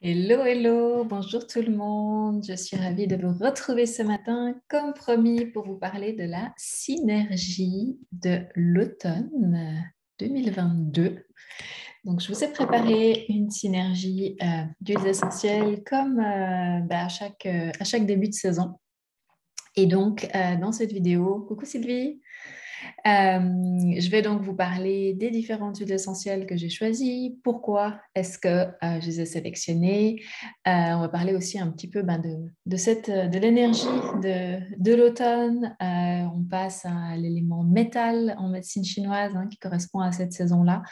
Hello, hello, bonjour tout le monde. Je suis ravie de vous retrouver ce matin, comme promis, pour vous parler de la synergie de l'automne 2022. Donc, je vous ai préparé une synergie d'huiles essentielles comme à chaque début de saison. Et donc, dans cette vidéo, coucou Sylvie, je vais donc vous parler des différentes huiles essentielles que j'ai choisies. Pourquoi est-ce que je les ai sélectionnées? On va parler aussi un petit peu de l'énergie de l'automne. On passe à l'élément métal en médecine chinoise qui correspond à cette saison-là.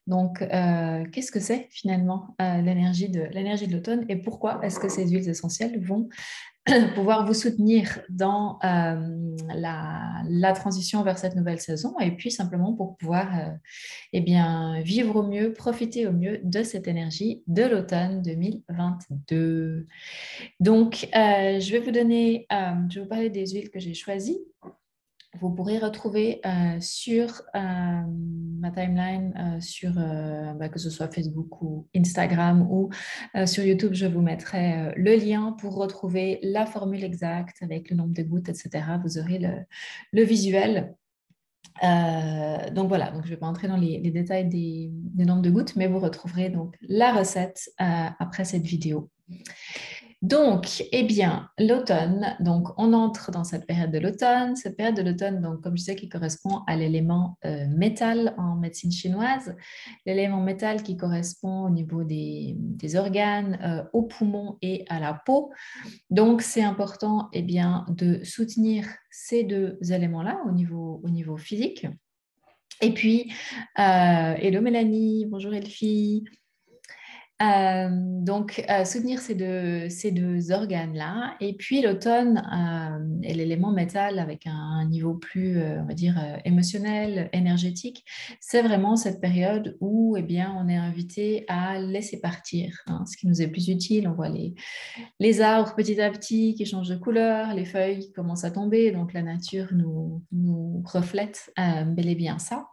Donc, qu'est-ce que c'est finalement l'énergie de l'automne et pourquoi est-ce que ces huiles essentielles vont pouvoir vous soutenir dans la transition vers cette nouvelle saison et puis simplement pour pouvoir vivre au mieux, profiter au mieux de cette énergie de l'automne 2022. Donc, je vais vous parler des huiles que j'ai choisies. Vous pourrez retrouver sur ma timeline, que ce soit Facebook ou Instagram ou sur YouTube, je vous mettrai le lien pour retrouver la formule exacte avec le nombre de gouttes, etc. Vous aurez le visuel. Donc voilà, donc je ne vais pas entrer dans les détails des nombres de gouttes, mais vous retrouverez donc la recette après cette vidéo. Donc, l'automne, donc on entre dans cette période de l'automne. Cette période de l'automne, donc comme je sais, qui correspond à l'élément métal en médecine chinoise, l'élément métal qui correspond au niveau des organes, aux poumons et à la peau. Donc, c'est important de soutenir ces deux éléments-là au niveau physique. Et puis, hello Mélanie, bonjour Elfie. Soutenir ces deux organes-là. Et puis, l'automne est l'élément métal avec un niveau plus, on va dire, émotionnel, énergétique. C'est vraiment cette période où, on est invité à laisser partir ce qui nous est plus utile. On voit les arbres petit à petit qui changent de couleur, les feuilles qui commencent à tomber. Donc, la nature nous reflète bel et bien ça.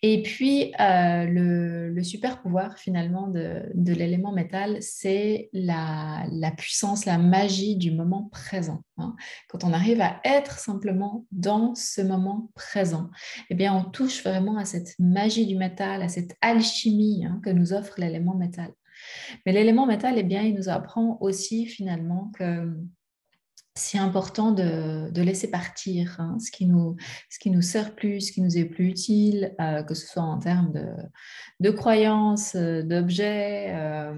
Et puis, le super pouvoir finalement de l'élément métal, c'est la puissance, la magie du moment présent. Quand on arrive à être simplement dans ce moment présent, on touche vraiment à cette magie du métal, à cette alchimie que nous offre l'élément métal. Mais l'élément métal, il nous apprend aussi finalement que c'est important de laisser partir ce qui nous sert plus, ce qui nous est plus utile, que ce soit en termes de croyances, d'objets,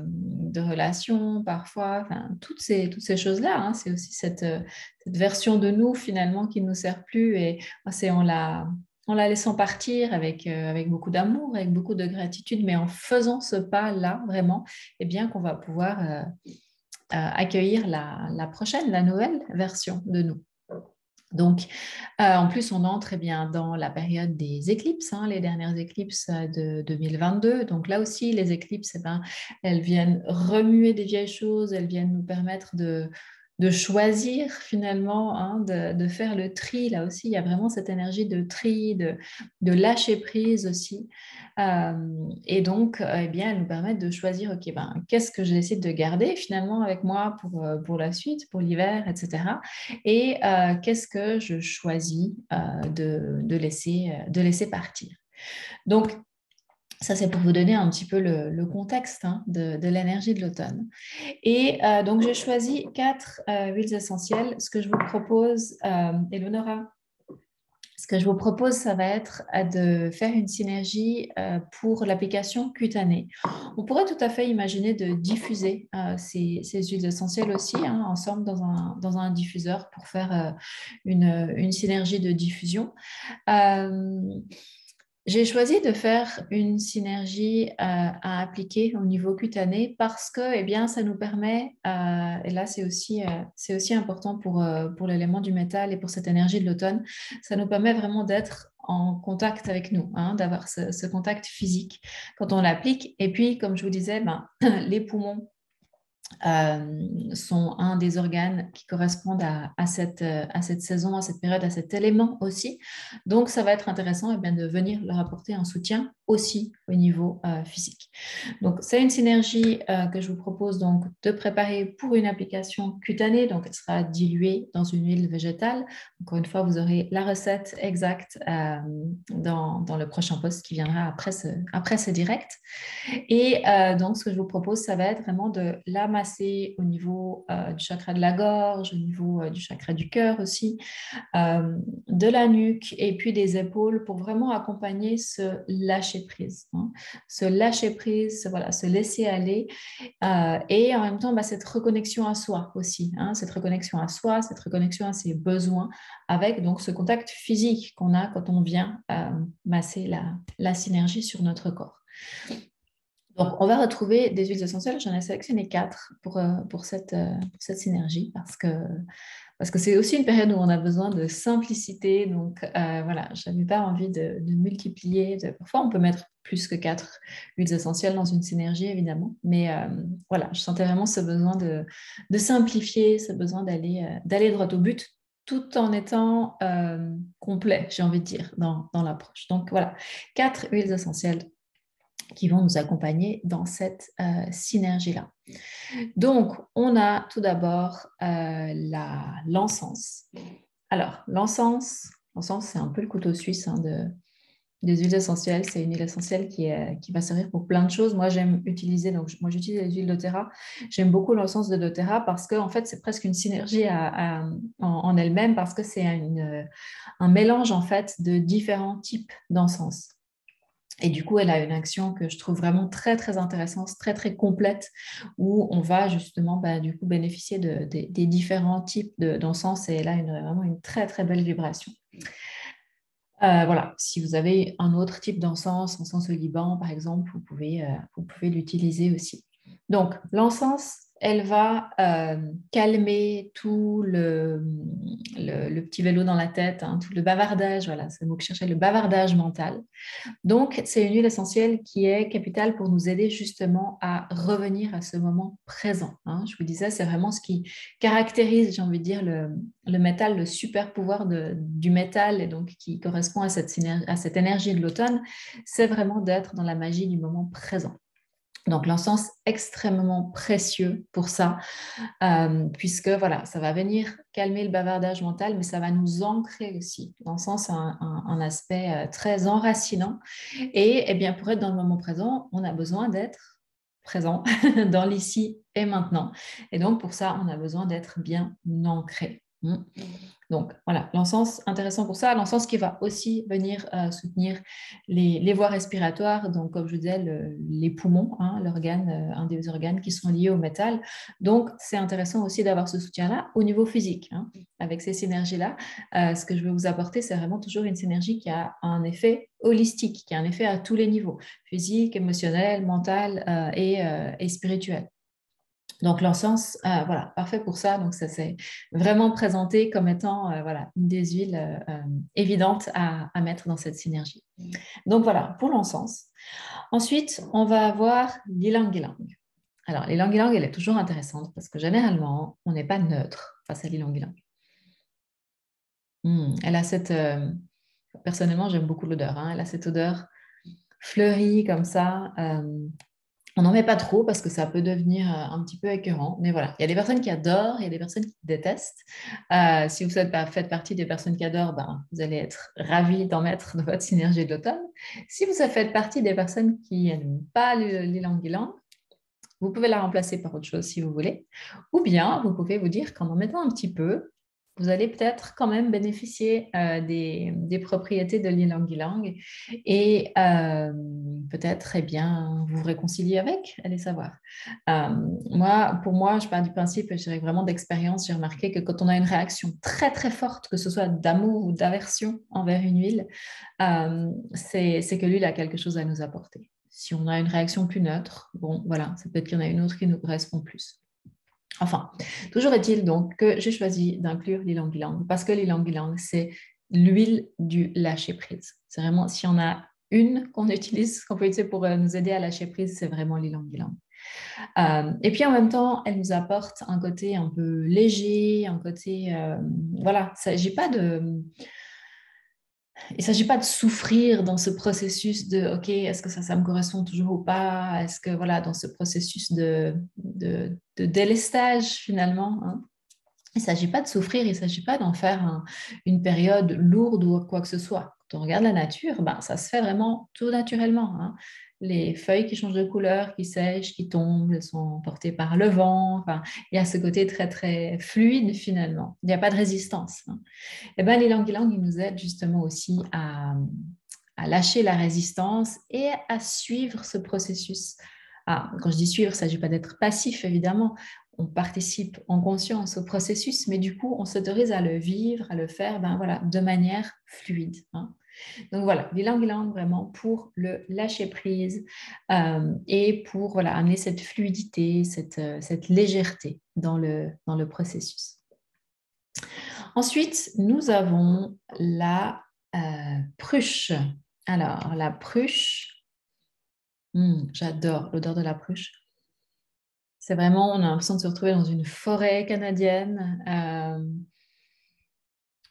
de relations parfois, enfin, toutes ces choses-là. C'est aussi cette version de nous finalement qui ne nous sert plus et c'est en la laissant partir avec beaucoup d'amour, avec beaucoup de gratitude, mais en faisant ce pas-là vraiment, qu'on va pouvoir accueillir la prochaine, la nouvelle version de nous. Donc, en plus, on entre dans la période des éclipses, les dernières éclipses de 2022. Donc là aussi, les éclipses, elles viennent remuer des vieilles choses, elles viennent nous permettre de choisir finalement, de faire le tri. Là aussi, il y a vraiment cette énergie de tri, de lâcher prise aussi. Et donc, elles nous permettent de choisir, OK, qu'est-ce que je décide de garder finalement avec moi pour la suite, pour l'hiver, etc. Et qu'est-ce que je choisis de laisser partir. Donc, ça, c'est pour vous donner un petit peu le contexte de l'énergie de l'automne. Et donc, j'ai choisi 4 huiles essentielles. Ce que je vous propose, Eleonora, ce que je vous propose, ça va être de faire une synergie pour l'application cutanée. On pourrait tout à fait imaginer de diffuser ces huiles essentielles aussi ensemble dans un diffuseur pour faire une synergie de diffusion. J'ai choisi de faire une synergie à appliquer au niveau cutané parce que ça nous permet, et là c'est aussi important pour l'élément du métal et pour cette énergie de l'automne, ça nous permet vraiment d'être en contact avec nous, d'avoir ce contact physique quand on l'applique. Et puis, comme je vous disais, les poumons sont un des organes qui correspondent à cette saison, à cette période, à cet élément aussi. Donc, ça va être intéressant bien, de venir leur apporter un soutien aussi au niveau physique. Donc, c'est une synergie que je vous propose donc de préparer pour une application cutanée. Donc, elle sera diluée dans une huile végétale. Encore une fois, vous aurez la recette exacte dans le prochain post qui viendra après ce direct. Et donc, ce que je vous propose, ça va être vraiment de l'amasser au niveau du chakra de la gorge, au niveau du chakra du cœur aussi, de la nuque et puis des épaules pour vraiment accompagner ce lâcher-prise. Hein. Ce lâcher-prise, voilà, se laisser aller et en même temps, cette reconnexion à soi aussi, hein, cette reconnexion à soi, cette reconnexion à ses besoins avec donc ce contact physique qu'on a quand on vient masser la synergie sur notre corps. Donc, on va retrouver des huiles essentielles. J'en ai sélectionné 4 pour cette synergie parce que c'est aussi une période où on a besoin de simplicité. Donc, voilà, je n'avais pas envie de multiplier. Parfois, on peut mettre plus que 4 huiles essentielles dans une synergie, évidemment. Mais voilà, je sentais vraiment ce besoin de simplifier, ce besoin d'aller droit au but tout en étant complet, j'ai envie de dire, dans l'approche. Donc, voilà, 4 huiles essentielles qui vont nous accompagner dans cette synergie-là. Donc, on a tout d'abord l'encens. Alors, l'encens, c'est un peu le couteau suisse des huiles essentielles. C'est une huile essentielle qui va servir pour plein de choses. Moi, j'aime utiliser, moi j'utilise les huiles doTERRA. J'aime beaucoup l'encens de doTERRA parce que en fait, c'est presque une synergie en elle-même parce que c'est un mélange en fait de différents types d'encens. Et du coup, elle a une action que je trouve vraiment très, très intéressante, très, très complète, où on va justement du coup, bénéficier des différents types d'encens. Et elle a vraiment une très, très belle vibration. Voilà, si vous avez un autre type d'encens, encens au Liban, par exemple, vous pouvez l'utiliser aussi. Donc, l'encens, elle va calmer tout le petit vélo dans la tête, hein, tout le bavardage, voilà, c'est le mot que je cherchais, le bavardage mental. Donc, c'est une huile essentielle qui est capitale pour nous aider justement à revenir à ce moment présent. Hein. Je vous disais, c'est vraiment ce qui caractérise, j'ai envie de dire, le métal, le super pouvoir du métal et donc qui correspond à cette énergie de l'automne, c'est vraiment d'être dans la magie du moment présent. Donc l'encens extrêmement précieux pour ça, puisque voilà, ça va venir calmer le bavardage mental, mais ça va nous ancrer aussi. L'encens a un aspect très enracinant. Et eh bien, pour être dans le moment présent, on a besoin d'être présent dans l'ici et maintenant. Et donc, pour ça, on a besoin d'être bien ancré. Donc voilà, l'encens, intéressant pour ça. L'encens qui va aussi venir soutenir les voies respiratoires, donc comme je disais, les poumons, hein, un des organes qui sont liés au métal. Donc c'est intéressant aussi d'avoir ce soutien-là au niveau physique. Hein. Avec ces synergies-là, ce que je vais vous apporter, c'est vraiment toujours une synergie qui a un effet holistique, qui a un effet à tous les niveaux, physique, émotionnel, mental et spirituel. Donc l'encens, voilà, parfait pour ça. Donc ça s'est vraiment présenté comme étant voilà, une des huiles évidentes à mettre dans cette synergie. Donc voilà, pour l'encens. Ensuite, on va avoir l'ilang-ilang. Alors l'ilang-ilang, elle est toujours intéressante parce que généralement, on n'est pas neutre face à l'ilang-ilang. Elle a cette... personnellement, j'aime beaucoup l'odeur. Hein, elle a cette odeur fleurie comme ça. On n'en met pas trop parce que ça peut devenir un petit peu écœurant. Mais voilà, il y a des personnes qui adorent, il y a des personnes qui détestent. Si vous faites partie des personnes qui adorent, vous allez être ravis d'en mettre dans votre synergie d'automne. Si vous faites partie des personnes qui n'aiment pas l'ilang-ilang, vous pouvez la remplacer par autre chose si vous voulez. Ou bien, vous pouvez vous dire qu'en mettant un petit peu, vous allez peut-être quand même bénéficier des propriétés de l'ilang-ilang et peut-être bien vous réconcilier avec, allez savoir. Pour moi, je pars du principe, je dirais vraiment d'expérience, j'ai remarqué que quand on a une réaction très très forte, que ce soit d'amour ou d'aversion envers une huile, c'est que l'huile a quelque chose à nous apporter. Si on a une réaction plus neutre, bon voilà, ça peut être qu'il y en a une autre qui nous correspond plus. Enfin, toujours est-il donc que j'ai choisi d'inclure l'ilang-ilang parce que l'ilang-ilang, c'est l'huile du lâcher-prise. C'est vraiment, si on a une qu'on utilise, qu'on peut utiliser pour nous aider à lâcher prise, c'est vraiment l'ylang-ylang. Et puis en même temps, elle nous apporte un côté un peu léger, un côté, voilà, il ne s'agit pas de souffrir dans ce processus de, OK, est-ce que ça me correspond toujours ou pas? Est-ce que, voilà, dans ce processus de délestage finalement, hein. Il ne s'agit pas de souffrir, il ne s'agit pas d'en faire une période lourde ou quoi que ce soit. Quand on regarde la nature, ben, ça se fait vraiment tout naturellement, hein. Les feuilles qui changent de couleur, qui sèchent, qui tombent, elles sont portées par le vent. Enfin, il y a ce côté très, très fluide finalement. Il n'y a pas de résistance, hein. Et ben, l'ylang-ylang, il nous aide justement aussi à lâcher la résistance et à suivre ce processus. Ah, quand je dis suivre, il ne s'agit pas d'être passif, évidemment. On participe en conscience au processus, mais du coup, on s'autorise à le vivre, à le faire ben, voilà, de manière fluide, hein. Donc voilà, l'ylang-ylang vraiment pour le lâcher prise et pour voilà, amener cette fluidité, cette légèreté dans le processus. Ensuite, nous avons la pruche. Alors, la pruche, j'adore l'odeur de la pruche. C'est vraiment, on a l'impression de se retrouver dans une forêt canadienne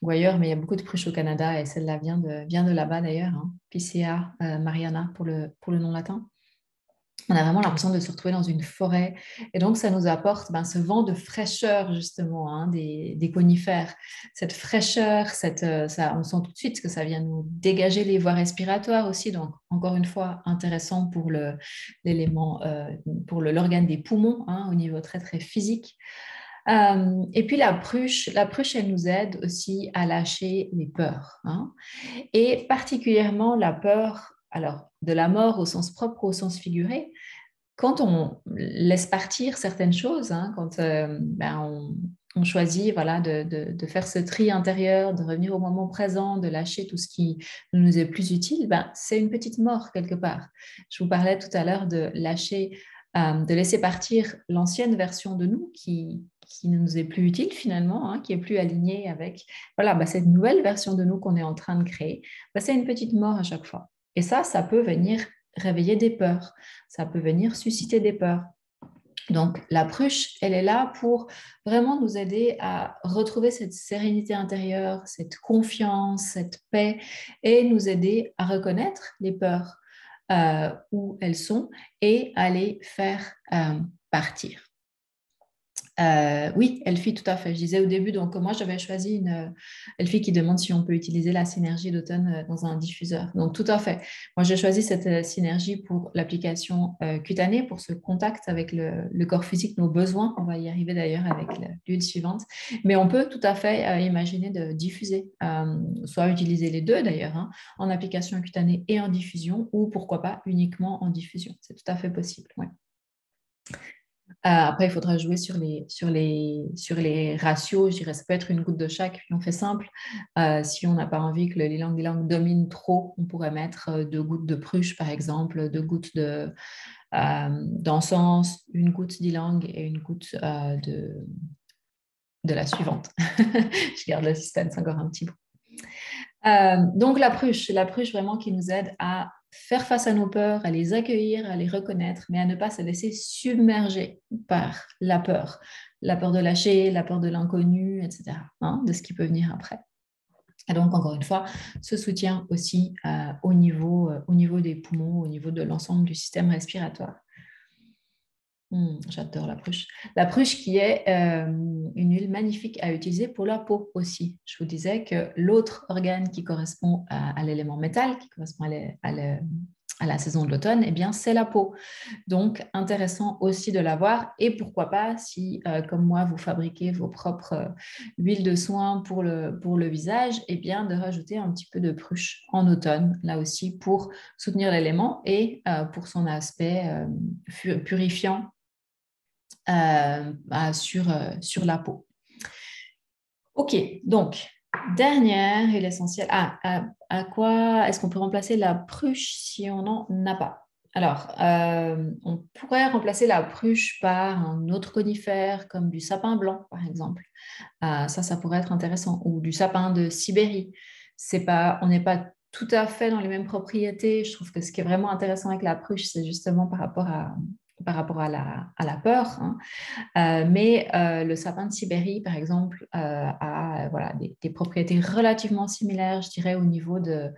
ou ailleurs, mais il y a beaucoup de pruches au Canada et celle-là vient de là-bas d'ailleurs, hein. Picea mariana pour le nom latin. On a vraiment l'impression de se retrouver dans une forêt. Et donc, ça nous apporte ben, ce vent de fraîcheur, justement, hein, des conifères. Cette fraîcheur, on sent tout de suite que ça vient nous dégager les voies respiratoires aussi. Donc, encore une fois, intéressant pour l'élément, pour l'organe des poumons, hein, au niveau très, très physique. Et puis, la pruche, elle nous aide aussi à lâcher les peurs, hein. Et particulièrement la peur, alors de la mort au sens propre ou au sens figuré, quand on laisse partir certaines choses, hein, quand on choisit voilà, de faire ce tri intérieur, de revenir au moment présent, de lâcher tout ce qui ne nous est plus utile, ben, c'est une petite mort quelque part. Je vous parlais tout à l'heure de lâcher, de laisser partir l'ancienne version de nous qui ne nous est plus utile finalement, hein, qui est plus alignée avec voilà, ben, cette nouvelle version de nous qu'on est en train de créer. Ben, c'est une petite mort à chaque fois. Et ça peut venir réveiller des peurs, ça peut venir susciter des peurs. Donc, la pruche, elle est là pour vraiment nous aider à retrouver cette sérénité intérieure, cette confiance, cette paix et nous aider à reconnaître les peurs où elles sont et à les faire partir. Oui, Elfie, tout à fait. Je disais au début, donc moi j'avais choisi une Elfie qui demande si on peut utiliser la synergie d'automne dans un diffuseur. Donc tout à fait. Moi j'ai choisi cette synergie pour l'application cutanée, pour ce contact avec le corps physique, nos besoins. On va y arriver d'ailleurs avec l'huile suivante. Mais on peut tout à fait imaginer de diffuser, soit utiliser les deux d'ailleurs, hein, en application cutanée et en diffusion, ou pourquoi pas uniquement en diffusion. C'est tout à fait possible. Ouais. Après, il faudra jouer sur les ratios. Je dirais, ça peut être une goutte de chaque, puis on fait simple. Si on n'a pas envie que le ylang-ylang domine trop, on pourrait mettre 2 gouttes de pruche, par exemple, 2 gouttes d'encens, une goutte d'ylang et une goutte de la suivante. Je garde le suspense encore un petit bout. Donc la pruche vraiment qui nous aide à faire face à nos peurs, à les accueillir, à les reconnaître, mais à ne pas se laisser submerger par la peur de lâcher, la peur de l'inconnu, etc., hein, de ce qui peut venir après. Et donc, encore une fois, ce soutien aussi au niveau des poumons, au niveau de l'ensemble du système respiratoire. J'adore la pruche. La pruche qui est une huile magnifique à utiliser pour la peau aussi. Je vous disais que l'autre organe qui correspond à l'élément métal, qui correspond à la saison de l'automne, eh bien, c'est la peau. Donc, intéressant aussi de l'avoir. Et pourquoi pas, si, comme moi, vous fabriquez vos propres huiles de soin pour le visage, eh bien, de rajouter un petit peu de pruche en automne, là aussi, pour soutenir l'élément et pour son aspect purifiant sur la peau. Ok, donc, dernière et l'essentiel. À quoi est-ce qu'on peut remplacer la pruche si on n'en a pas? Alors, on pourrait remplacer la pruche par un autre conifère comme du sapin blanc, par exemple. Ça pourrait être intéressant. Ou du sapin de Sibérie. On n'est pas tout à fait dans les mêmes propriétés. Je trouve que ce qui est vraiment intéressant avec la pruche, c'est justement par rapport à la peur, hein. Mais le sapin de Sibérie, par exemple, a voilà, des propriétés relativement similaires, je dirais, au niveau de,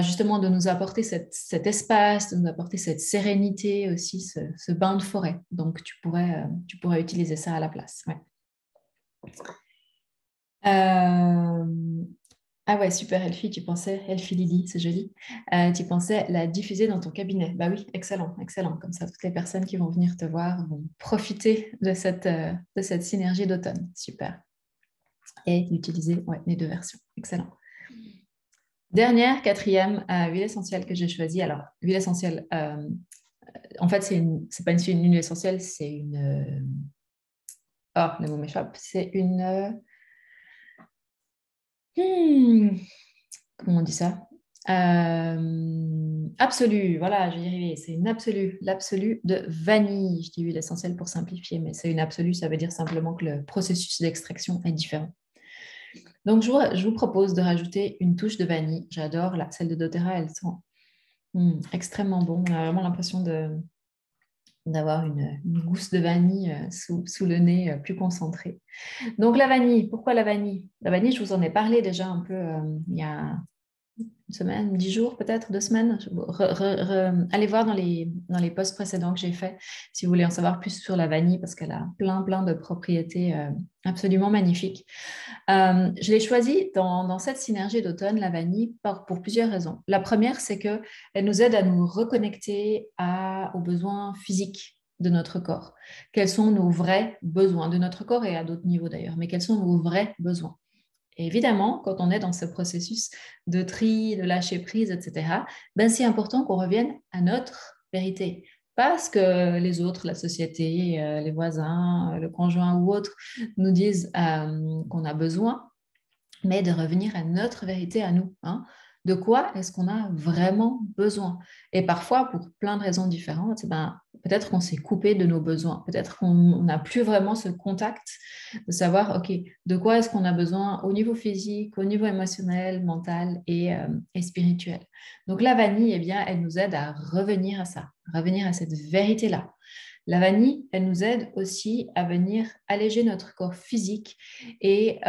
justement, de nous apporter cet espace, de nous apporter cette sérénité aussi, ce bain de forêt. Donc, tu pourrais utiliser ça à la place. Ouais. Ah ouais, super, Elfie, tu pensais, Elfie Lily, c'est joli. Tu pensais la diffuser dans ton cabinet. Bah oui, excellent, excellent. Comme ça, toutes les personnes qui vont venir te voir vont profiter de cette synergie d'automne. Super. Et d'utiliser les deux versions. Excellent. Dernière, quatrième huile essentielle que j'ai choisie. Alors, huile essentielle, en fait, c'est pas une huile essentielle, c'est une. Oh, le mot m'échappe. C'est une. Comment on dit ça? Absolue, voilà, je vais y arriver. C'est une absolue, l'absolu de vanille. Je dis huile essentielle pour simplifier, mais c'est une absolue, ça veut dire simplement que le processus d'extraction est différent. Donc, je vous propose de rajouter une touche de vanille. J'adore celle de doTERRA, elles sont extrêmement bon. On a vraiment l'impression d'avoir une gousse de vanille sous le nez plus concentrée. Donc, la vanille, pourquoi la vanille? La vanille, je vous en ai parlé déjà un peu il y a une semaine, 10 jours peut-être, 2 semaines. Allez voir dans les posts précédents que j'ai faits si vous voulez en savoir plus sur la vanille parce qu'elle a plein de propriétés absolument magnifiques. Je l'ai choisie dans cette synergie d'automne, la vanille, pour plusieurs raisons. La première, c'est qu'elle nous aide à nous reconnecter aux besoins physiques de notre corps. Quels sont nos vrais besoins de notre corps et à d'autres niveaux d'ailleurs, mais quels sont nos vrais besoins? Et évidemment, quand on est dans ce processus de tri, de lâcher prise, etc., c'est important qu'on revienne à notre vérité. Pas ce que les autres, la société, les voisins, le conjoint ou autres nous disent qu'on a besoin, mais de revenir à notre vérité à nous, hein. De quoi est-ce qu'on a vraiment besoin? Et parfois, pour plein de raisons différentes, peut-être qu'on s'est coupé de nos besoins, peut-être qu'on n'a plus vraiment ce contact de savoir, OK, de quoi est-ce qu'on a besoin au niveau physique, au niveau émotionnel, mental et spirituel. Donc la vanille, eh bien, elle nous aide à revenir à ça, revenir à cette vérité-là. La vanille, elle nous aide aussi à venir alléger notre corps physique et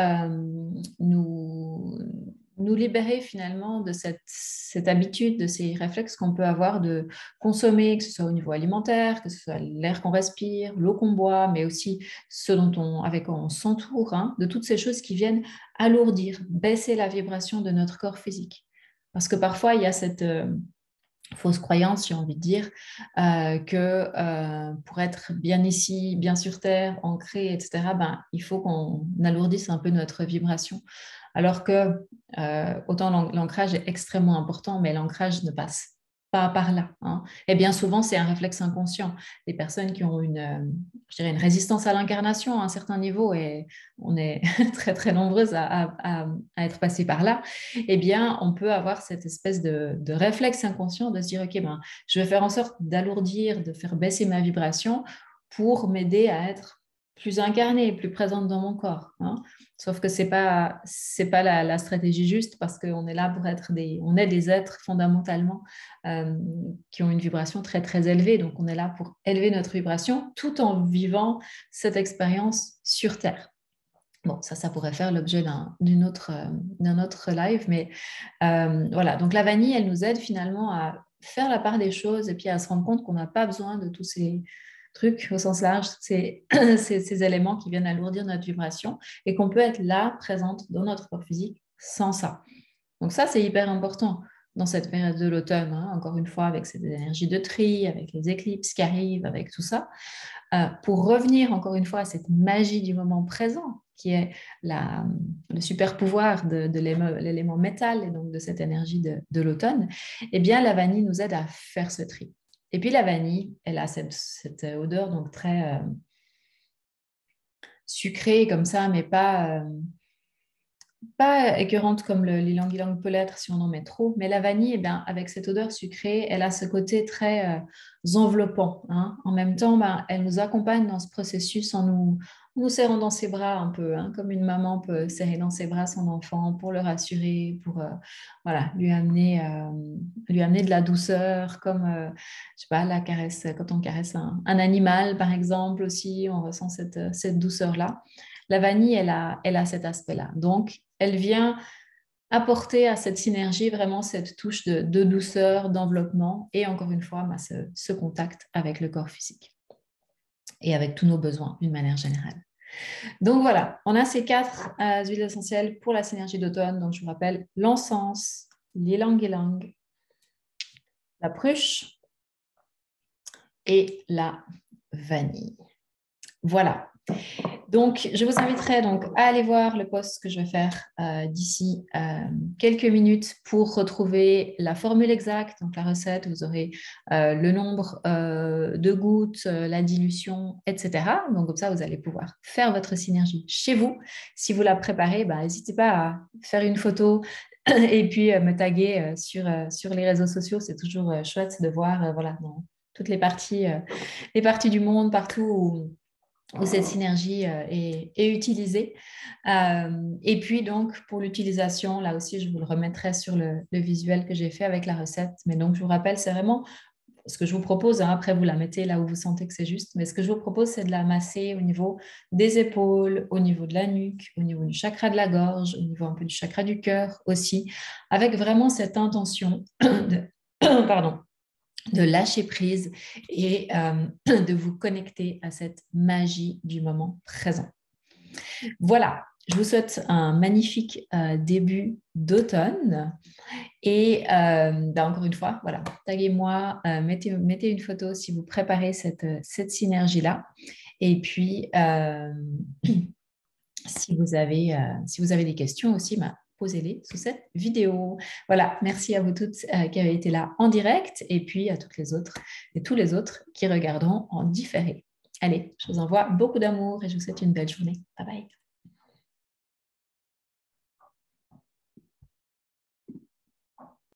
nous libérer finalement de cette habitude, de ces réflexes qu'on peut avoir de consommer, que ce soit au niveau alimentaire, que ce soit l'air qu'on respire, l'eau qu'on boit, mais aussi ce avec quoi on s'entoure, hein, de toutes ces choses qui viennent alourdir, baisser la vibration de notre corps physique. Parce que parfois, il y a cette fausse croyance, j'ai envie de dire, que pour être bien ici, bien sur Terre, ancré, etc., il faut qu'on alourdisse un peu notre vibration. Alors que autant l'ancrage est extrêmement important, mais l'ancrage ne passe pas par là, hein. Et bien souvent, c'est un réflexe inconscient. Les personnes qui ont je dirais une résistance à l'incarnation à un certain niveau, et on est très nombreuses à être passées par là, eh bien, on peut avoir cette espèce de réflexe inconscient de se dire, OK, je vais faire en sorte d'alourdir, de faire baisser ma vibration pour m'aider à être plus incarnée, plus présente dans mon corps, hein. Sauf que c'est pas la stratégie juste parce qu'on est là pour être on est des êtres fondamentalement qui ont une vibration très élevée. Donc, on est là pour élever notre vibration tout en vivant cette expérience sur Terre. Bon, ça pourrait faire l'objet d'un autre live, mais voilà. Donc, la vanille, elle nous aide finalement à faire la part des choses et puis à se rendre compte qu'on n'a pas besoin de tous ces trucs au sens large, ces éléments qui viennent alourdir notre vibration et qu'on peut être là, présente dans notre corps physique sans ça. Donc ça, c'est hyper important dans cette période de l'automne, hein, encore une fois, avec ces énergies de tri, avec les éclipses qui arrivent, avec tout ça, pour revenir encore une fois à cette magie du moment présent, qui est le super pouvoir de l'élément métal et donc de cette énergie de l'automne, eh bien, la vanille nous aide à faire ce tri. Et puis la vanille, elle a cette odeur donc très sucrée comme ça, mais pas pas écœurante comme l'ylang-ylang peut l'être si on en met trop, mais la vanille, eh bien, avec cette odeur sucrée, elle a ce côté très enveloppant, hein. En même temps, ben, elle nous accompagne dans ce processus en nous serrant dans ses bras un peu, hein, comme une maman peut serrer dans ses bras son enfant pour le rassurer, pour voilà, lui amener de la douceur, comme je sais pas, la caresse, quand on caresse un animal, par exemple, aussi, on ressent cette douceur-là. La vanille, elle a cet aspect-là. Donc, elle vient apporter à cette synergie vraiment cette touche de douceur, d'enveloppement et encore une fois, bah, ce contact avec le corps physique et avec tous nos besoins d'une manière générale. Donc voilà, on a ces 4 huiles essentielles pour la synergie d'automne. Donc je vous rappelle l'encens, l'ylang-ylang, la pruche et la vanille. Voilà. Donc, je vous inviterai donc à aller voir le post que je vais faire d'ici quelques minutes pour retrouver la formule exacte, donc la recette. Vous aurez le nombre de gouttes, la dilution, etc. Donc, comme ça, vous allez pouvoir faire votre synergie chez vous. Si vous la préparez, n'hésitez pas à faire une photo et puis me taguer sur les réseaux sociaux. C'est toujours chouette de voir voilà, dans toutes les parties du monde, partout où cette synergie est utilisée. Et puis donc pour l'utilisation, là aussi je vous le remettrai sur le visuel que j'ai fait avec la recette. Mais donc je vous rappelle, c'est vraiment ce que je vous propose, hein, après vous la mettez là où vous sentez que c'est juste, mais ce que je vous propose c'est de la masser au niveau des épaules, au niveau de la nuque, au niveau du chakra de la gorge, au niveau un peu du chakra du cœur aussi, avec vraiment cette intention de, pardon, de lâcher prise et de vous connecter à cette magie du moment présent. Voilà, je vous souhaite un magnifique début d'automne et encore une fois, voilà, taguez-moi, mettez une photo si vous préparez cette synergie-là et puis si vous avez des questions aussi, posez-les sous cette vidéo. Voilà, merci à vous toutes qui avez été là en direct et puis à toutes les autres et tous les autres qui regarderont en différé. Allez, je vous envoie beaucoup d'amour et je vous souhaite une belle journée. Bye bye.